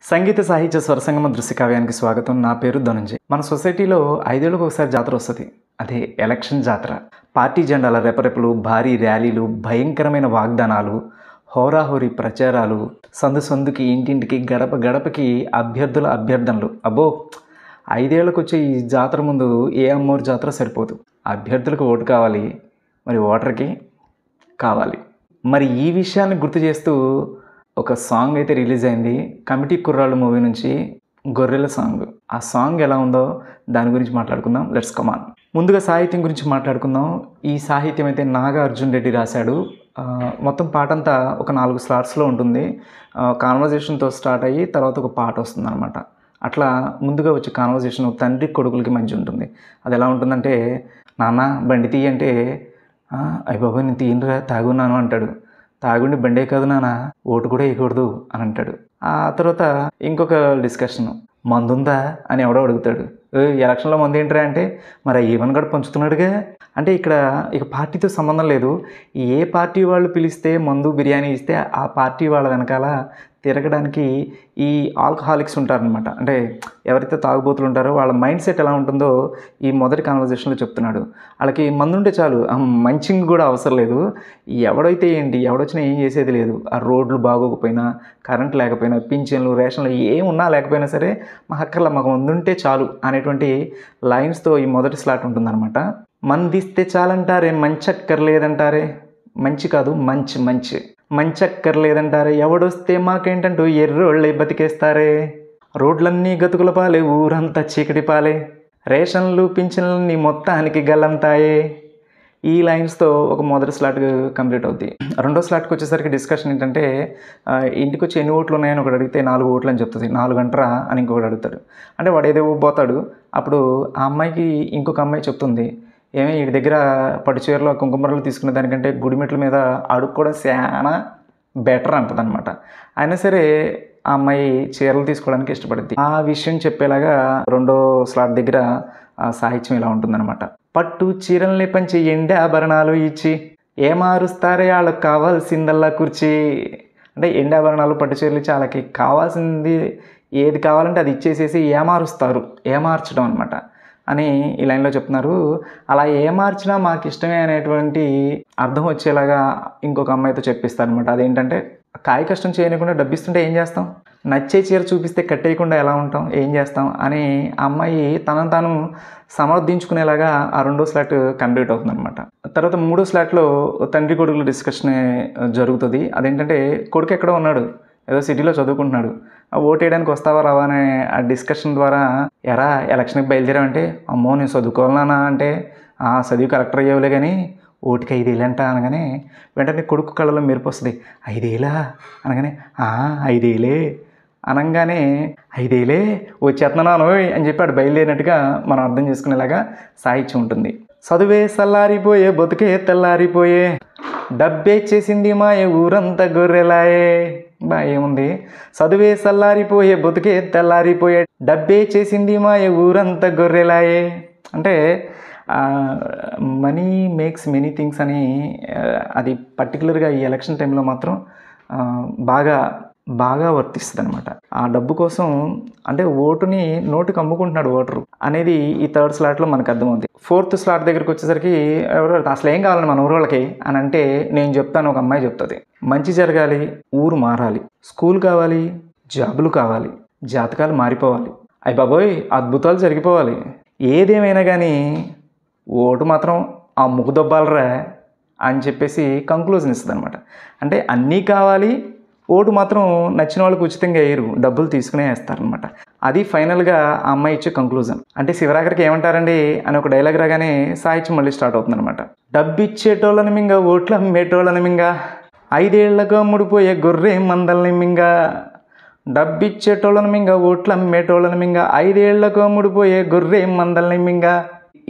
సంగీత సాహిత్య స్వరసంగమ దృశ్య కావ్యానికి స్వాగతం. నా పేరు ధనుంజయ్. మన సొసైటీలో 5 ఏళ్ళకు ఒకసారి జాతర వస్తుంది. అదే ఎలక్షన్ జాతర. పార్టీ జెండాల రెపరెపలు, భారీ ర్యాలీలు, భయంకరమైన వాగ్దానాలు, హోరాహోరీ ప్రచారాలు, సందు సందుకి, ఇంటింటికి, గడప గడపకి అభ్యర్థుల అభ్యర్థనలు. అబ్బో, 5 ఏళ్ళకు వచ్చే ఈ జాతర ముందు ఏ అమ్మోరు జాతర సరిపోదు. అభ్యర్థులకు ఓటు కావాలి, మరి ఓటర్కి కావాలి. మరి ఈ విషయాన్ని గుర్తు చేస్తూ ఒక సాంగ్ అయితే రిలీజ్ అయింది. కమిటీ కుర్రాళ్ళు మూవీ నుంచి, గొర్రెల సాంగ్. ఆ సాంగ్ ఎలా ఉందో దాని గురించి మాట్లాడుకుందాం. లెట్స్ కమాన్. ముందుగా సాహిత్యం గురించి మాట్లాడుకుందాం. ఈ సాహిత్యం అయితే నాగార్జున రెడ్డి రాశాడు. మొత్తం పాట అంతా ఒక 4 స్లాట్స్లో ఉంటుంది. కాన్వర్జేషన్తో స్టార్ట్ అయ్యి తర్వాత ఒక పాట వస్తుంది అనమాట. అట్లా ముందుగా వచ్చే కాన్వర్జేషన్ తండ్రి కొడుకులకి మధ్య ఉంటుంది. అది ఎలా ఉంటుందంటే, నాన్న బండి తీయి అంటే, అయ్య బాబు నేను తీయనురా తాగున్నాను అంటాడు. తాగుండి బండే కాదు నాన్న, ఓటు కూడా వేయకూడదు అని అంటాడు. ఆ తర్వాత ఇంకొక డిస్కషన్, మందుందా అని ఎవడో అడుగుతాడు. ఎలక్షన్లో మందు ఏంట్రా అంటే, మరి ఈవెన్ కూడా పంచుతున్నాడుగా అంటే ఇక్కడ ఇక పార్టీతో సంబంధం లేదు. ఏ పార్టీ వాళ్ళు పిలిస్తే మందు బిర్యానీ ఇస్తే ఆ పార్టీ వాళ్ళ వెనకాల తిరగడానికి ఈ ఆల్కహాలిక్స్ ఉంటారనమాట. అంటే ఎవరైతే తాగుబోతులు ఉంటారో వాళ్ళ మైండ్ సెట్ ఎలా ఉంటుందో ఈ మొదటి కాన్వర్జేషన్లో చెప్తున్నాడు. వాళ్ళకి మందు ఉంటే చాలు, మంచింగ్ కూడా అవసరం లేదు. ఎవడైతే ఏంటి, ఎవడొచ్చినా ఏం చేసేది లేదు. ఆ రోడ్లు బాగోకపోయినా, కరెంట్ లేకపోయినా, పింఛన్లు, రేషన్లు ఏమున్నా లేకపోయినా సరే మా హక్కర్లా మాకు మందు ఉంటే చాలు అనేటువంటి లైన్స్తో ఈ మొదటి స్లాట్ ఉంటుందన్నమాట. మందిస్తే చాలంటారే, మంచక్కర్లేదంటారే. మంచి కాదు, మంచి మంచక్కర్లేదంటారే. ఎవడొస్తే మాకేంటంటూ ఎర్రోళ్ళే బతికేస్తారే. రోడ్లన్నీ గతుకుల పాలే, ఊరంతా చీకటి పాలే. రేషన్లు పింఛన్లన్నీ మొత్తానికి గల్లంతాయే. ఈ లైన్స్తో ఒక మొదటి స్లాట్ కంప్లీట్ అవుద్ది. రెండో స్లాట్కి వచ్చేసరికి డిస్కషన్ ఏంటంటే, ఇంటికి వచ్చి ఎన్ని ఓట్లు ఉన్నాయని ఒకటి అడిగితే 4 ఓట్లు అని చెప్తుంది. 4 అంటారా అని ఇంకొకటి అడుగుతాడు. అంటే వాడు ఏదో పోతాడు. అప్పుడు ఆ అమ్మాయికి ఇంకొక అమ్మాయి చెప్తుంది, ఏమీ వీడి దగ్గర పట్టు చీరలో కుంకుమరలు తీసుకునే దానికంటే గుడిమెట్ల మీద అడుగు కూడా చాలా బెటర్ అంటుంది అనమాట. అయినా సరే ఆ అమ్మాయి చీరలు తీసుకోవడానికి ఇష్టపడుద్ది. ఆ విషయం చెప్పేలాగా రెండో స్లాట్ దగ్గర సాహిత్యం ఇలా ఉంటుందన్నమాట. పట్టు చీరల్ని పంచి ఎండే ఆభరణాలు ఇచ్చి ఏమారుస్తారే వాళ్ళకి కావాల్సిందల్లా కుర్చీ. అంటే ఎండే ఆభరణాలు, పట్టు చీరలు ఇచ్చి వాళ్ళకి కావాల్సింది ఏది కావాలంటే అది ఇచ్చేసేసి ఏమార్చడం అనమాట అని ఈ లైన్లో చెప్తున్నారు. అలా ఏమార్చినా మాకు ఇష్టమే అనేటువంటి అర్థం వచ్చేలాగా ఇంకొక అమ్మాయితో చెప్పిస్తారు అనమాట. అదేంటంటే, కాయ కష్టం చేయకుండా డబ్బిస్తుంటే ఏం చేస్తాం, నచ్చే చీర చూపిస్తే కట్టేయకుండా ఎలా ఉంటాం, ఏం చేస్తాం అని ఆ అమ్మాయి తనను తాను సమర్థించుకునేలాగా ఆ రెండో స్లాట్ కంప్లీట్ అవుతుంది అనమాట. తర్వాత మూడో స్లాట్లో తండ్రి కొడుకుల డిస్కషన్ జరుగుతుంది. అదేంటంటే, కొడుకు ఎక్కడో ఉన్నాడు, ఏదో సిటీలో చదువుకుంటున్నాడు. ఓటు వేయడానికి వస్తావా రావా అనే ఆ డిస్కషన్ ద్వారా, ఎరా ఎలక్షన్కి బయలుదేరావంటే, అమ్మో నేను చదువుకోవాలన్నా అంటే, చదివి కలెక్టర్ అయ్యేవులే కానీ ఓటుకి 5 ఏళ్ళు అంట అనగానే వెంటనే కొడుకు కళ్ళలో మెరుపు వస్తుంది. 5 ఏళ్ళా అనగానే 5 ఏళ్ళే అనగానే 5 ఏళ్ళే వచ్చేస్తున్నాను అని చెప్పి అటు బయలుదేరినట్టుగా మనం అర్థం చేసుకునేలాగా సాహిత్యం ఉంటుంది. చదువే సల్లారిపోయే, బతుకే తెల్లారిపోయే, డబ్బే చేసింది మాయ ఊరంతా గొర్రెలాయే. ఏముంది, చదువే సల్లారిపోయే, బతుకే తెల్లారిపోయే, డబ్బే చేసింది మాయ ఊరంతా గొర్రెలాయే. అంటే మనీ మేక్స్ మెనీ థింగ్స్ అని, అది పర్టికులర్గా ఈ ఎలక్షన్ టైంలో మాత్రం బాగా వర్తిస్తుంది అనమాట. ఆ డబ్బు కోసం అంటే ఓటుని నోటుకి అమ్ముకుంటున్నాడు ఓటరు అనేది ఈ థర్డ్ స్లాట్లో మనకు అర్థమవుతుంది. ఫోర్త్ స్లాట్ దగ్గరికి వచ్చేసరికి అసలు ఏం కావాలని మన ఊరోళ్ళకి అని అంటే, నేను చెప్తాను, ఒక అమ్మాయి చెప్తుంది, మంచి జరగాలి, ఊరు మారాలి, స్కూల్ కావాలి, జాబులు కావాలి, జాతకాలు మారిపోవాలి, అయ్య బాబోయ్ అద్భుతాలు జరిగిపోవాలి, ఏదేమైనా కానీ ఓటు మాత్రం ఆ ముక్కుదొబ్బాలరా అని చెప్పేసి కంక్లూజన్ ఇస్తుంది అనమాట. అంటే అన్నీ కావాలి, ఓటు మాత్రం నచ్చిన వాళ్ళకి ఉచితంగా వేయరు, డబ్బులు తీసుకునే వేస్తారనమాట. అది ఫైనల్గా ఆ అమ్మాయి ఇచ్చే కంక్లూజన్. అంటే శివరాఖరికి ఏమంటారండి అని ఒక డైలాగ్ రాగానే సాహిత్యం మళ్ళీ స్టార్ట్ అవుతుంది అనమాట. డబ్బు ఇచ్చేటోళ్ళని మింగ, ఓట్లు అమ్మేటోళ్ళని మింగ, 5 ఏళ్లకు ముడిపోయే గొర్రె మందల్ని మింగ. డబ్బు ఇచ్చేటోళ్ళని మింగ, ఓట్లు అమ్మేటోళ్ళని మింగ, 5 ఏళ్లకు ముడిపోయే గొర్రె మందల్ని మింగ.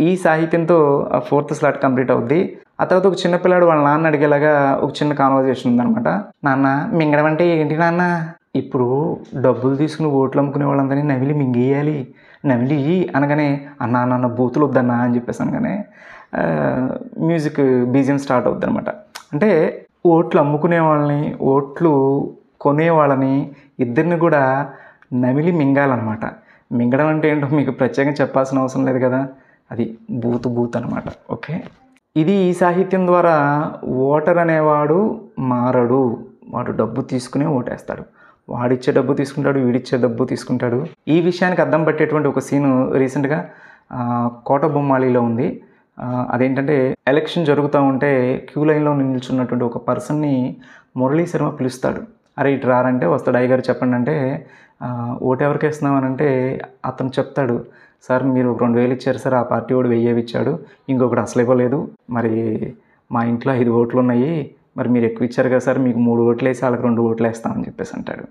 ఈ సాహిత్యంతో ఆ ఫోర్త్ స్లాట్ కంప్లీట్ అవుద్ది. ఆ తర్వాత ఒక చిన్నపిల్లాడు వాళ్ళ నాన్న అడిగేలాగా ఒక చిన్న కాన్వర్జేషన్ ఉందనమాట. నాన్న మింగడం అంటే ఏంటి నాన్న, ఇప్పుడు డబ్బులు తీసుకుని ఓట్లు అమ్ముకునే వాళ్ళందరినీ నవిలి మింగేయాలి, నవిలి అనగానే అన్న బూతులు వద్దన్నా అని చెప్పేసి అనగానే మ్యూజిక్ బీజియం స్టార్ట్ అవుద్ది అనమాట. అంటే ఓట్లు అమ్ముకునే వాళ్ళని, ఓట్లు కొనేవాళ్ళని ఇద్దరిని కూడా నమిలి మింగాలన్నమాట. మింగడం అంటే ఏంటో మీకు ప్రత్యేకంగా చెప్పాల్సిన అవసరం లేదు కదా, అది బూత్ అనమాట. ఓకే, ఇది ఈ సాహిత్యం ద్వారా ఓటర్ అనేవాడు మారడు, వాడు డబ్బు తీసుకునే ఓటేస్తాడు, వాడిచ్చే డబ్బు తీసుకుంటాడు, వీడిచ్చే డబ్బు తీసుకుంటాడు. ఈ విషయానికి అద్దం పట్టేటువంటి ఒక సీను రీసెంట్గా కోట బొమ్మాళిలో ఉంది. అదేంటంటే ఎలక్షన్ జరుగుతూ ఉంటే క్యూ లైన్లో నిల్చున్నటువంటి ఒక పర్సన్ని మురళీ శర్మ పిలుస్తాడు. అరే ఇటు రారంటే వస్తాడు. అయ్యగారు చెప్పండి అంటే ఓటు ఎవరికి వేస్తున్నామని అంటే అతను చెప్తాడు, సార్ మీరు 2000 ఇచ్చారు సార్, ఆ పార్టీ వాడు 1000 ఇచ్చాడు, ఇంకొకటి అసలు ఇవ్వలేదు, మరి మా ఇంట్లో 5 ఓట్లు ఉన్నాయి, మరి మీరు ఎక్కువ ఇచ్చారు కదా సార్, మీకు 3 ఓట్లు వేసి వాళ్ళకి 2 ఓట్లు వేస్తామని చెప్పేసి అంటాడు.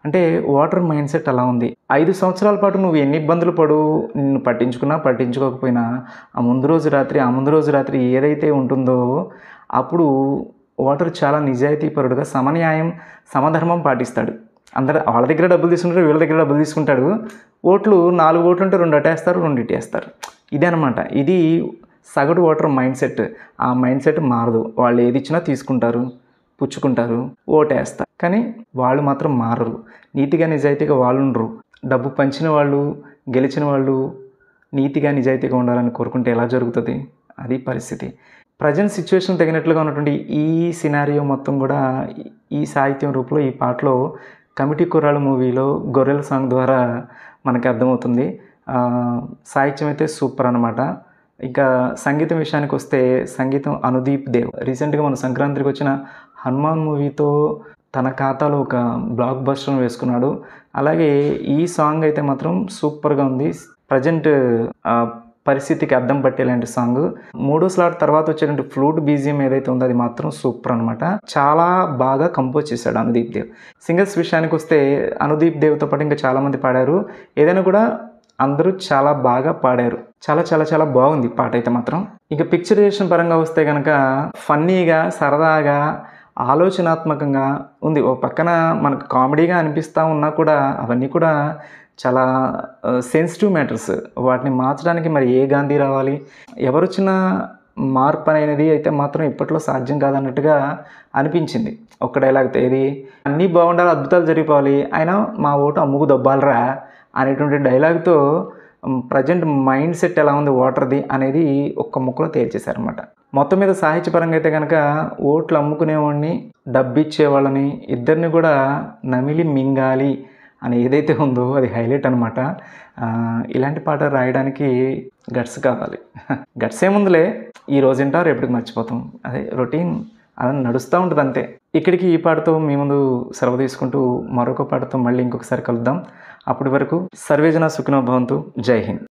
అంటే ఓటర్ మైండ్ సెట్ అలా ఉంది. 5 సంవత్సరాల పాటు నువ్వు ఎన్ని ఇబ్బందులు పడు, నిన్ను పట్టించుకున్నా పట్టించుకోకపోయినా ఆ ముందు రోజు రాత్రి ఏదైతే ఉంటుందో అప్పుడు ఓటర్ చాలా నిజాయితీపరుడుగా సమన్యాయం సమధర్మం పాటిస్తాడు. అందరు వాళ్ళ దగ్గర డబ్బులు తీసుకుంటారు, వీళ్ళ దగ్గర డబ్బులు తీసుకుంటాడు. ఓట్లు 4 ఓట్లు ఉంటే 2 అటేస్తారు, 2 ఇటేస్తారు. ఇదే అనమాట, ఇది సగటు ఓటర్ మైండ్ సెట్. ఆ మైండ్ సెట్ మారదు. వాళ్ళు ఏది ఇచ్చినా తీసుకుంటారు, పుచ్చుకుంటారు, ఓటేస్తారు. కానీ వాళ్ళు మాత్రం మారరు. నీతిగా నిజాయితీగా వాళ్ళు ఉండరు. డబ్బు పంచిన వాళ్ళు, గెలిచిన వాళ్ళు నీతిగా నిజాయితీగా ఉండాలని కోరుకుంటే ఎలా జరుగుతుంది? అది పరిస్థితి. ప్రజెంట్ సిచ్యువేషన్ తగినట్లుగా ఉన్నటువంటి ఈ సినారియో మొత్తం కూడా ఈ సాహిత్యం రూపంలో ఈ పాటలో కమిటీ కుర్రాళ్ళు మూవీలో గొర్రెల సాంగ్ ద్వారా మనకి అర్థమవుతుంది. సాహిత్యం అయితే సూపర్ అనమాట. ఇంకా సంగీతం విషయానికి వస్తే సంగీతం అనుదీప్ దేవ్. రీసెంట్గా మన సంక్రాంతికి వచ్చిన హనుమాన్ మూవీతో తన ఖాతాలో ఒక బ్లాక్ బస్టర్ వేసుకున్నాడు. అలాగే ఈ సాంగ్ అయితే మాత్రం సూపర్గా ఉంది. ప్రజెంట్ పరిస్థితికి అద్దం పట్టేలాంటి సాంగ్. 3వ స్లాట్ తర్వాత వచ్చేటువంటి ఫ్లూట్ బీజియం ఏదైతే ఉందో అది మాత్రం సూపర్ అనమాట. చాలా బాగా కంపోజ్ చేశాడు అనుదీప్ దేవ్. సింగర్స్ విషయానికి వస్తే అనుదీప్ దేవ్తో పాటు ఇంకా చాలామంది పాడారు. ఏదైనా కూడా అందరూ చాలా బాగా పాడారు. చాలా చాలా చాలా బాగుంది పాట అయితే మాత్రం. ఇక పిక్చరైజేషన్ పరంగా వస్తే కనుక ఫన్నీగా, సరదాగా, ఆలోచనాత్మకంగా ఉంది. ఓ పక్కన మనకు కామెడీగా అనిపిస్తూ ఉన్నా కూడా అవన్నీ కూడా చాలా సెన్సిటివ్ మ్యాటర్స్. వాటిని మార్చడానికి మరి ఏ గాంధీ రావాలి, ఎవరొచ్చిన మార్పు అనేది అయితే మాత్రం ఇప్పట్లో సాధ్యం కాదన్నట్టుగా అనిపించింది. ఒక్క డైలాగ్తో ఏది అన్నీ బాగుండాలి, అద్భుతాలు జరిగిపోవాలి, అయినా మా ఓటు అమ్ముకు దొబ్బాలరా అనేటువంటి డైలాగ్తో ప్రజెంట్ మైండ్ సెట్ ఎలా ఉంది ఓటర్ది అనేది ఒక్క ముక్కలో తేల్చేశారనమాట. మొత్తం మీద సాహిత్యపరంగా అయితే కనుక ఓట్లు అమ్ముకునేవాడిని, డబ్బిచ్చేవాళ్ళని ఇద్దరిని కూడా నమిలి మింగాలి అని ఏదైతే ఉందో అది హైలైట్ అనమాట. ఇలాంటి పాట రాయడానికి గట్స్ కావాలి. గట్స్ ఏముందిలే, ఈ రోజు వింటాం రేపటికి మర్చిపోతాం, అదే రొటీన్ అలా నడుస్తూ ఉంటుంది అంతే. ఇక్కడికి ఈ పాటతో మీ ముందు సెలవు తీసుకుంటూ మరొక పాటతో మళ్ళీ ఇంకొకసారి కలుద్దాం. అప్పటి వరకు సర్వేజన సుఖినో భవంతు. జై హింద్.